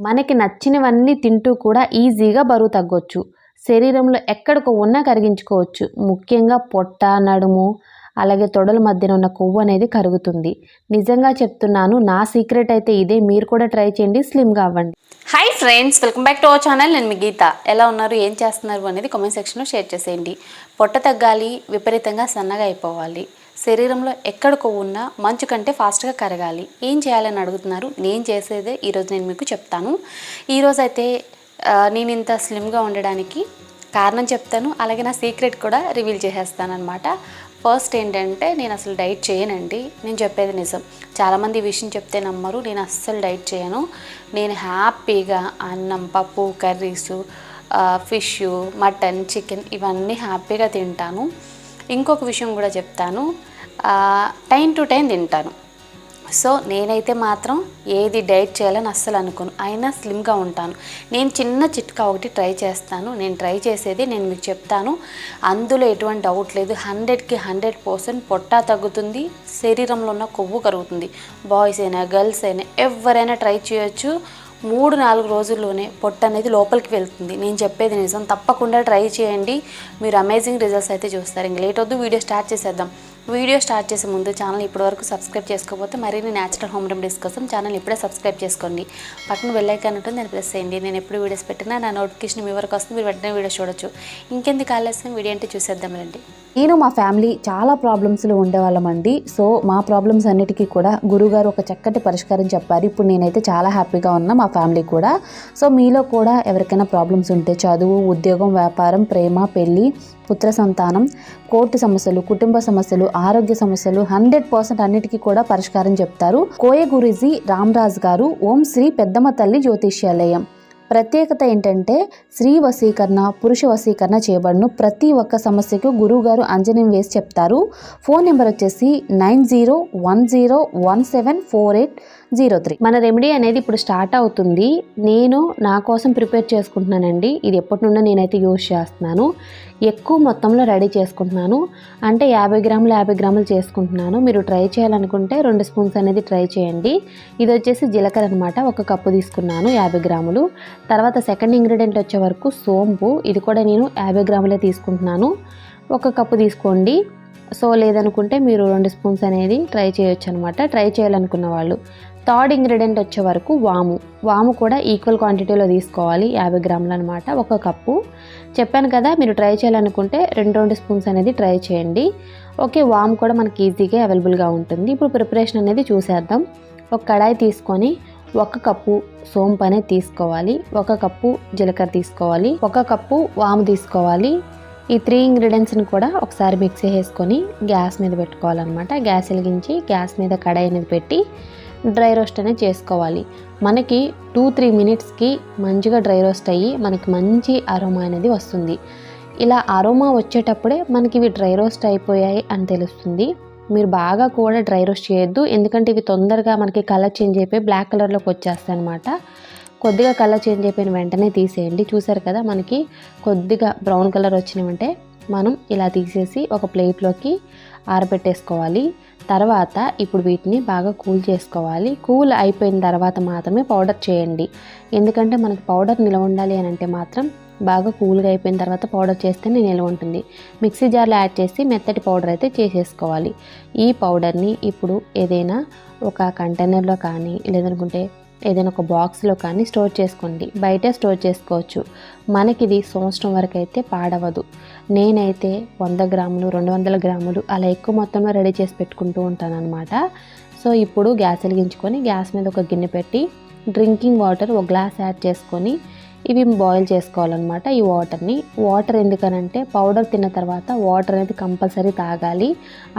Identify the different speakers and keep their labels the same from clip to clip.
Speaker 1: మనకి నచ్చినవన్నీ తింటూ కూడా ఈజీగా బరువు తగ్గొచ్చు. శరీరంలో ఎక్కడ కొవ్వున్నా కరిగించుకోవచ్చు. ముఖ్యంగా పొట్ట, నడుము అలాగే తొడల మధ్యన ఉన్న కొవ్వు అనేది కరుగుతుంది. నిజంగా చెప్తున్నాను, నా సీక్రెట్ అయితే ఇదే. మీరు కూడా ట్రై చేయండి, స్లిమ్గా అవ్వండి.
Speaker 2: Hi friends, welcome back to our channel. నేను మీ గీత. ఎలా ఉన్నారు, ఏం చేస్తున్నారు అనేది కామెంట్ సెక్షన్లో షేర్ చేసేయండి. పొట్ట తగ్గాలి, విపరీతంగా సన్నగా అయిపోవాలి, శరీరంలో ఎక్కడ కొవ్వున్నా మంచు కంటే ఫాస్ట్గా కరగాలి, ఏం చేయాలని అడుగుతున్నారు. నేను చేసేదే ఈరోజు నేను మీకు చెప్తాను. ఈరోజు అయితే నేను ఇంత స్లిమ్గా ఉండడానికి కారణం చెప్తాను, అలాగే నా సీక్రెట్ కూడా రివీల్ చేసేస్తాను అనమాట. ఫస్ట్ ఏంటంటే, నేను అసలు డైట్ చేయనండి. నేను చెప్పేది నిజం. చాలామంది ఈ విషయం చెప్తే నమ్మరు. నేను అస్సలు డైట్ చేయను. నేను హ్యాపీగా అన్నం, పప్పు, కర్రీసు, ఫిష్, మటన్, చికెన్ ఇవన్నీ హ్యాపీగా తింటాను. ఇంకొక విషయం కూడా చెప్తాను, టైం టు టైం తింటాను. సో నేనైతే మాత్రం ఏది డైట్ చేయాలని అస్సలు అనుకోను, అయినా స్లిమ్గా ఉంటాను. నేను చిన్న చిట్కా ఒకటి ట్రై చేస్తాను. నేను ట్రై చేసేది నేను మీకు చెప్తాను, అందులో ఎటువంటి డౌట్ లేదు. 100కి 100% పొట్ట తగ్గుతుంది, శరీరంలో ఉన్న కొవ్వు కరుగుతుంది. బాయ్స్ అయినా గర్ల్స్ అయినా ఎవరైనా ట్రై చేయొచ్చు. 3-4 రోజుల్లోనే పొట్ట అనేది లోపలికి వెళ్తుంది. నేను చెప్పేది నిజం. తప్పకుండా ట్రై చేయండి, మీరు అమేజింగ్ రిజల్ట్స్ అయితే చూస్తారు. ఇంక లేట్ వద్దు, వీడియో స్టార్ట్ చేసేద్దాం. వీడియో స్టార్ట్ చేసే ముందు ఛానల్ ఇప్పటివరకు సబ్స్క్రైబ్ చేసుకోకపోతే మరిన్ని న్యాచురల్ హోమ్ రెమెడీస్ కోసం ఛానల్ ఇప్పుడే సబ్స్క్రైబ్ చేసుకోండి. పక్కన బెల్ ఐకాన్ ఉంటుంది, దాన్ని ప్రెస్ చేయండి. నేను ఎప్పుడు వీడియోస్ పెట్టినా నా నోటిఫికేషన్ మీ వరకు వస్తుంది, మీరు వెంటనే వీడియో చూడొచ్చు. ఇంకెందుకు ఆలస్యం, వీడియో అంటే చూసేద్దాం రండి.
Speaker 1: నేను మా ఫ్యామిలీ చాలా ప్రాబ్లమ్స్లో ఉండేవాళ్ళమండి. సో మా ప్రాబ్లమ్స్ అన్నిటికీ కూడా గురువుగారు ఒక చక్కటి పరిష్కారం చెప్పారు. ఇప్పుడు నేనైతే చాలా హ్యాపీగా ఉన్నా, మా ఫ్యామిలీ కూడా. సో మీలో కూడా ఎవరికైనా ప్రాబ్లమ్స్ ఉంటే, చదువు, ఉద్యోగం, వ్యాపారం, ప్రేమ, పెళ్ళి, పుత్ర సంతానం, కోర్టు సమస్యలు, కుటుంబ సమస్యలు, ఆరోగ్య సమస్యలు 100% అన్నిటికీ కూడా పరిష్కారం చెప్తారు కోయ గురూజీ రామరాజ్ గారు, ఓం శ్రీ పెద్దమ్మ తల్లి జ్యోతిష్యాలయం. ప్రత్యేకత ఏంటంటే, స్త్రీ వశీకరణ, పురుష వశీకరణ చేయబడును. ప్రతి ఒక్క సమస్యకు గురువు గారు అంజనం వేసి చెప్తారు. ఫోన్ నెంబర్ వచ్చేసి 9010174803. మన రెమెడీ అనేది ఇప్పుడు స్టార్ట్ అవుతుంది. నేను నా కోసం ప్రిపేర్ చేసుకుంటున్నానండి. ఇది ఎప్పటి నుండో నేనైతే యూజ్ చేస్తున్నాను. ఎక్కువ మొత్తంలో రెడీ చేసుకుంటున్నాను. అంటే 50 గ్రాములు 50 గ్రాములు చేసుకుంటున్నాను. మీరు ట్రై చేయాలనుకుంటే 2 స్పూన్స్ అనేది ట్రై చేయండి. ఇది వచ్చేసి జీలకర్ర అనమాట. 1 కప్పు తీసుకున్నాను, 50 గ్రాములు. తర్వాత సెకండ్ ఇంగ్రీడియంట్ వచ్చే వరకు సోంపు. ఇది కూడా నేను 50 గ్రాములే తీసుకుంటున్నాను. 1 కప్పు తీసుకోండి. సో లేదనుకుంటే మీరు 2 స్పూన్స్ అనేది ట్రై చేయొచ్చు అనమాట, ట్రై చేయాలనుకున్న వాళ్ళు. థర్డ్ ఇంగ్రీడియంట్ వచ్చే వరకు వాము. వాము కూడా ఈక్వల్ క్వాంటిటీలో తీసుకోవాలి, 50 గ్రాములు అనమాట. 1 కప్పు చెప్పాను కదా, మీరు ట్రై చేయాలనుకుంటే 2 స్పూన్స్ అనేది ట్రై చేయండి. ఓకే, వాము కూడా మనకి ఈజీగా అవైలబుల్గా ఉంటుంది. ఇప్పుడు ప్రిపరేషన్ అనేది చూసేద్దాం. ఒక కడాయి తీసుకొని 1 కప్పు సోంపు అనేది తీసుకోవాలి, 1 కప్పు జీలకర్ర తీసుకోవాలి, 1 కప్పు వాము తీసుకోవాలి. ఈ 3 ఇంగ్రీడియంట్స్ని కూడా ఒకసారి మిక్స్ చేసుకొని గ్యాస్ మీద పెట్టుకోవాలన్నమాట. గ్యాస్ వెలిగించి గ్యాస్ మీద కడాయి అనేది పెట్టి డ్రై రోస్ట్ అనేది చేసుకోవాలి. మనకి 2-3 మినిట్స్కి మంచిగా డ్రై రోస్ట్ అయ్యి మనకి మంచి అరోమా అనేది వస్తుంది. ఇలా అరోమా వచ్చేటప్పుడే మనకి ఇవి డ్రై రోస్ట్ అయిపోయాయి అని తెలుస్తుంది. మీరు బాగా కూడా డ్రై రోస్ట్ చేయొద్దు, ఎందుకంటే ఇవి తొందరగా మనకి కలర్ చేంజ్ అయిపోయి బ్లాక్ కలర్లోకి వచ్చేస్తాయి అనమాట. కొద్దిగా కలర్ చేంజ్ అయిపోయిన వెంటనే తీసేయండి. చూసారు కదా, మనకి కొద్దిగా బ్రౌన్ కలర్ వచ్చినామంటే మనం ఇలా తీసేసి ఒక ప్లేట్లోకి ఆరబెట్టేసుకోవాలి. తర్వాత ఇప్పుడు వీటిని బాగా కూల్ చేసుకోవాలి. కూల్ అయిపోయిన తర్వాత మాత్రమే పౌడర్ చేయండి, ఎందుకంటే మనకి పౌడర్ నిలవ ఉండాలి అని అంటే మాత్రం బాగా కూల్గా అయిపోయిన తర్వాత పౌడర్ చేస్తేనే నిల్వ ఉంటుంది. మిక్సీ జార్లో యాడ్ చేసి మెత్తటి పౌడర్ అయితే చేసేసుకోవాలి. ఈ పౌడర్ని ఇప్పుడు ఏదైనా ఒక కంటైనర్లో కానీ లేదనుకుంటే ఏదైనా ఒక బాక్స్లో కానీ స్టోర్ చేసుకోండి. బయట స్టోర్ చేసుకోవచ్చు. మనకి ఇది సంవత్సరం వరకు అయితే పాడవదు. నేనైతే 100 గ్రాములు 200 గ్రాములు అలా ఎక్కువ మొత్తంలో రెడీ చేసి పెట్టుకుంటూ ఉంటాను అనమాట. సో ఇప్పుడు గ్యాస్ వెలిగించుకొని గ్యాస్ మీద ఒక గిన్నె పెట్టి డ్రింకింగ్ వాటర్ 1 గ్లాస్ యాడ్ చేసుకొని ఇవి బాయిల్ చేసుకోవాలన్నమాట. ఈ వాటర్ ఎందుకనంటే, పౌడర్ తిన్న తర్వాత వాటర్ అనేది కంపల్సరీ తాగాలి.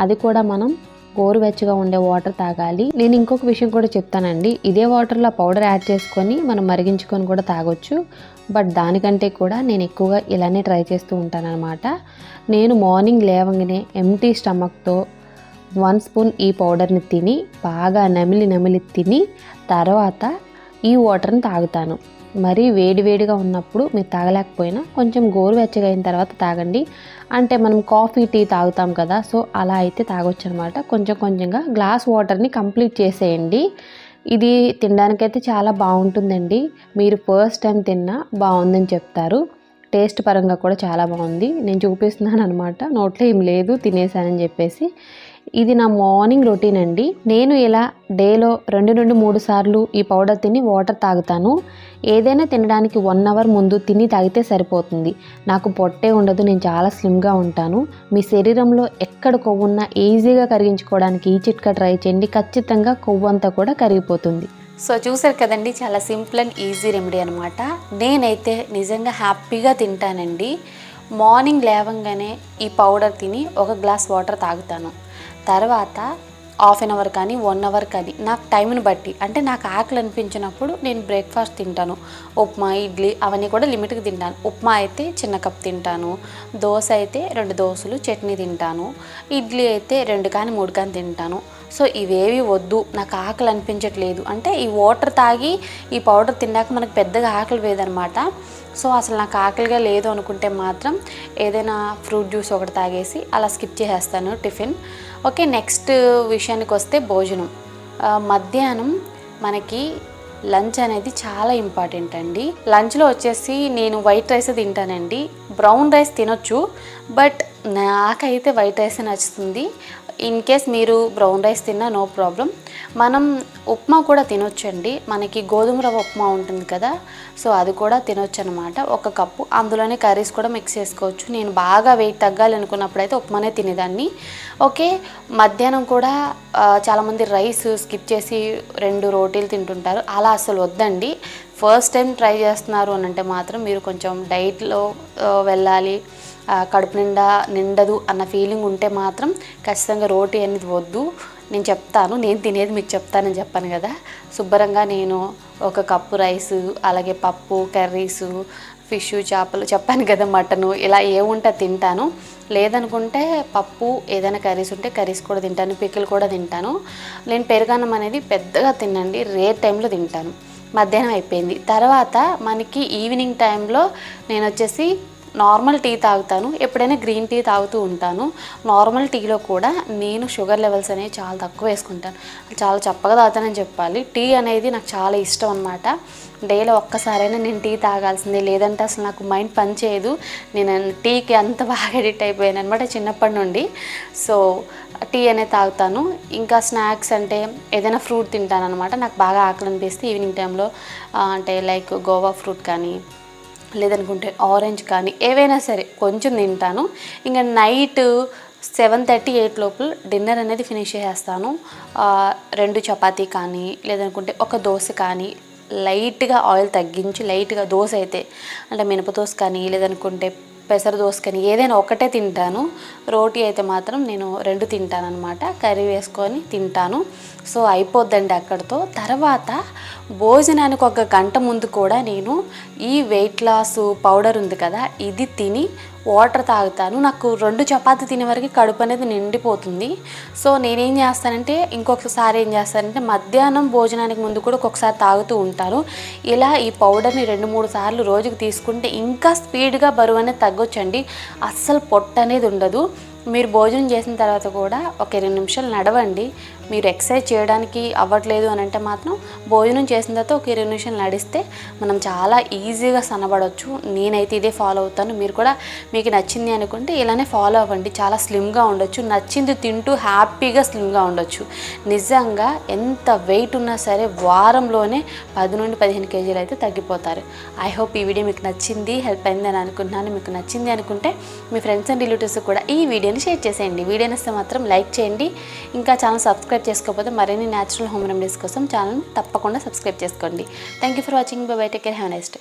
Speaker 1: అది కూడా మనం గోరువెచ్చగా ఉండే వాటర్ తాగాలి. నేను ఇంకొక విషయం కూడా చెప్తానండి, ఇదే వాటర్లో పౌడర్ యాడ్ చేసుకొని మనం మరిగించుకొని కూడా తాగొచ్చు. బట్ దానికంటే కూడా నేను ఎక్కువగా ఇలానే ట్రై చేస్తూ ఉంటానన్నమాట. నేను మార్నింగ్ లేవగానే ఎంటీ స్టమక్తో 1 స్పూన్ ఈ పౌడర్ని తిని బాగా నమిలి తిని తర్వాత ఈ వాటర్ని తాగుతాను. మరీ వేడివేడిగా ఉన్నప్పుడు మీరు తాగలేకపోయినా కొంచెం గోరువెచ్చగా అయిన తర్వాత తాగండి. అంటే మనం కాఫీ, టీ తాగుతాం కదా, సో అలా అయితే తాగొచ్చు అనమాట. కొంచెంగా గ్లాస్ వాటర్ని కంప్లీట్ చేసేయండి. ఇది తినడానికైతే చాలా బాగుంటుందండి. మీరు ఫస్ట్ టైం తిన్నా బాగుందని చెప్తారు. టేస్ట్ పరంగా కూడా చాలా బాగుంది. నేను చూపిస్తున్నాను అనమాట, నోట్లో ఏం లేదు తినేసానని చెప్పేసి. ఇది నా మార్నింగ్ రొటీన్ అండి. నేను ఇలా డేలో 2 నుండి 3 సార్లు ఈ పౌడర్ తిని వాటర్ తాగుతాను. ఏదైనా తినడానికి 1 అవర్ ముందు తిని తాగితే సరిపోతుంది. నాకు పొట్టే ఉండదు, నేను చాలా స్లిమ్గా ఉంటాను. మీ శరీరంలో ఎక్కడ కొవ్వున్నా ఈజీగా కరిగించుకోవడానికి ఈ చిట్కా ట్రై చేయండి. ఖచ్చితంగా కొవ్వు అంతా కూడా కరిగిపోతుంది.
Speaker 2: సో చూసారు కదండి, చాలా సింపుల్ అండ్ ఈజీ రెమెడీ అనమాట. నేనైతే నిజంగా హ్యాపీగా తింటానండి. మార్నింగ్ లేవంగానే ఈ పౌడర్ తిని 1 గ్లాస్ వాటర్ తాగుతాను. తర్వాత హాఫ్ అన్ అవర్ కానీ 1 అవర్ కానీ నాకు టైంని బట్టి, అంటే నాకు ఆకలి అనిపించినప్పుడు నేను బ్రేక్ఫాస్ట్ తింటాను. ఉప్మా, ఇడ్లీ అవన్నీ కూడా లిమిట్గా తింటాను. ఉప్మా అయితే చిన్న కప్ తింటాను, దోశ అయితే 2 దోశలు చట్నీ తింటాను, ఇడ్లీ అయితే 2 కానీ 3 కానీ తింటాను. సో ఇవేవి వద్దు, నాకు ఆకలి అనిపించట్లేదు అంటే ఈ వాటర్ తాగి ఈ పౌడర్ తిన్నాక మనకు పెద్దగా ఆకలి వేదనమాట. సో అసలు నాకు ఆకలిగా లేదు అనుకుంటే మాత్రం ఏదైనా ఫ్రూట్ జ్యూస్ ఒకటి తాగేసి అలా స్కిప్ చేసేస్తాను టిఫిన్. ఓకే, నెక్స్ట్ విషయానికి వస్తే భోజనం. మధ్యాహ్నం మనకి లంచ్ అనేది చాలా ఇంపార్టెంట్ అండి. లంచ్లో వచ్చేసి నేను వైట్ రైస్ తింటానండి. బ్రౌన్ రైస్ తినొచ్చు, బట్ నాకైతే వైట్ రైస్ నచ్చుతుంది. ఇన్ కేస్ మీరు బ్రౌన్ రైస్ తిన్నా నో ప్రాబ్లం. మనం ఉప్మా కూడా తినొచ్చండి. మనకి గోధుమ రవ్వ ఉప్మా ఉంటుంది కదా, సో అది కూడా తినొచ్చు అనమాట. 1 కప్పు, అందులోనే కర్రీస్ కూడా మిక్స్ చేసుకోవచ్చు. నేను బాగా వెయిట్ తగ్గాలి అనుకున్నప్పుడైతే ఉప్మానే తినేదాన్ని. ఓకే, మధ్యాహ్నం కూడా చాలామంది రైస్ స్కిప్ చేసి 2 రోటీలు తింటుంటారు. అలా అసలు వద్దండి. ఫస్ట్ టైం ట్రై చేస్తున్నారు అని అంటే మాత్రం మీరు కొంచెం డైట్లో వెళ్ళాలి, కడుపు నిండదు అన్న ఫీలింగ్ ఉంటే మాత్రం ఖచ్చితంగా రోటీ అనేది వద్దు. నేను చెప్తాను, నేను తినేది మీకు చెప్తానని చెప్పాను కదా. శుభ్రంగా నేను 1 కప్పు రైసు, అలాగే పప్పు, కర్రీసు, ఫిష్, చేపలు చెప్పాను కదా, మటను, ఇలా ఏముంటే తింటాను. లేదనుకుంటే పప్పు, ఏదైనా కర్రీస్ ఉంటే కర్రీస్ కూడా తింటాను, పికిల్ కూడా తింటాను. నేను పెరుగన్నం అనేది పెద్దగా తినండి, రేర్ టైంలో తింటాను. మధ్యాహ్నం అయిపోయింది. తర్వాత మనకి ఈవినింగ్ టైంలో నేను వచ్చేసి నార్మల్ టీ తాగుతాను. ఎప్పుడైనా గ్రీన్ టీ తాగుతూ ఉంటాను. నార్మల్ టీలో కూడా నేను షుగర్ లెవెల్స్ అనేవి చాలా తక్కువ వేసుకుంటాను. చాలా చప్పగా తాగుతానని చెప్పాలి. టీ అనేది నాకు చాలా ఇష్టం అనమాట. డైలీ ఒక్కసారైనా నేను టీ తాగాల్సిందే, లేదంటే అసలు నాకు మైండ్ పని చేయదు. నేను టీకి అంత బాగా అడిక్ట్ అయిపోయాను అనమాట చిన్నప్పటి నుండి. సో టీ అనేది తాగుతాను. ఇంకా స్నాక్స్ అంటే ఏదైనా ఫ్రూట్ తింటాను అనమాట. నాకు బాగా ఆకలి అనిపిస్తే ఈవినింగ్ టైంలో అంటే లైక్ గోవా ఫ్రూట్ కానీ, లేదనుకుంటే ఆరెంజ్ కానీ, ఏవైనా సరే కొంచెం తింటాను. ఇంకా నైట్ 7:30, 8 లోపల డిన్నర్ అనేది ఫినిష్ చేసేస్తాను. 2 చపాతీ కానీ, లేదనుకుంటే 1 దోశ కానీ, లైట్గా ఆయిల్ తగ్గించి, లైట్గా దోశ అయితే అంటే మినపదోశ కానీ, లేదనుకుంటే పెసర దోశ కానీ ఏదైనా ఒకటే తింటాను. రోటీ అయితే మాత్రం నేను 2 తింటాను అనమాట. కర్రీ వేసుకొని తింటాను. సో అయిపోద్దండి అక్కడితో. తర్వాత భోజనానికి 1 గంట ముందు కూడా నేను ఈ వెయిట్ లాస్ పౌడర్ ఉంది కదా, ఇది తిని వాటర్ తాగుతాను. నాకు 2 చపాతీ తినే వరకు కడుపు అనేది నిండిపోతుంది. సో నేనేం చేస్తానంటే ఇంకొకసారి ఏం చేస్తానంటే మధ్యాహ్నం భోజనానికి ముందు కూడా ఒక్కొక్కసారి తాగుతూ ఉంటాను. ఇలా ఈ పౌడర్ని 2-3 సార్లు రోజుకి తీసుకుంటే ఇంకా స్పీడ్గా బరువు అనేది తగ్గొచ్చండి. అస్సలు పొట్ట అనేది ఉండదు. మీరు భోజనం చేసిన తర్వాత కూడా ఒక 2 నిమిషాలు నడవండి. మీరు ఎక్సర్సైజ్ చేయడానికి అవ్వట్లేదు అని అంటే మాత్రం భోజనం చేసిన తర్వాత ఒక 20 నిమిషాలు నడిస్తే మనం చాలా ఈజీగా సన్నబడవచ్చు. నేనైతే ఇదే ఫాలో అవుతాను. మీరు కూడా మీకు నచ్చింది అనుకుంటే ఇలానే ఫాలో అవ్వండి. చాలా స్లిమ్గా ఉండొచ్చు. నచ్చింది తింటూ హ్యాపీగా స్లిమ్గా ఉండొచ్చు. నిజంగా ఎంత వెయిట్ ఉన్నా సరే వారంలోనే 10 నుండి 15 కేజీలు అయితే తగ్గిపోతారు. ఐ హోప్ ఈ వీడియో మీకు నచ్చింది, హెల్ప్ అయిందని అనుకుంటున్నాను. మీకు నచ్చింది అనుకుంటే మీ ఫ్రెండ్స్ అండ్ రిలేటివ్స్ కూడా ఈ వీడియోని షేర్ చేసేయండి. వీడియో నచ్చితే మాత్రం లైక్ చేయండి. ఇంకా ఛానల్ సబ్స్క్రైబ్ చేసుకోకపోతే మరిన్ని న్యాచురల్ హోమ్ రెమెడీస్ కోసం ఛానల్ తప్పకుండా సబ్స్క్రైబ్ చేసుకోండి. Thank you for watching. By by. Take care. Have a nice day.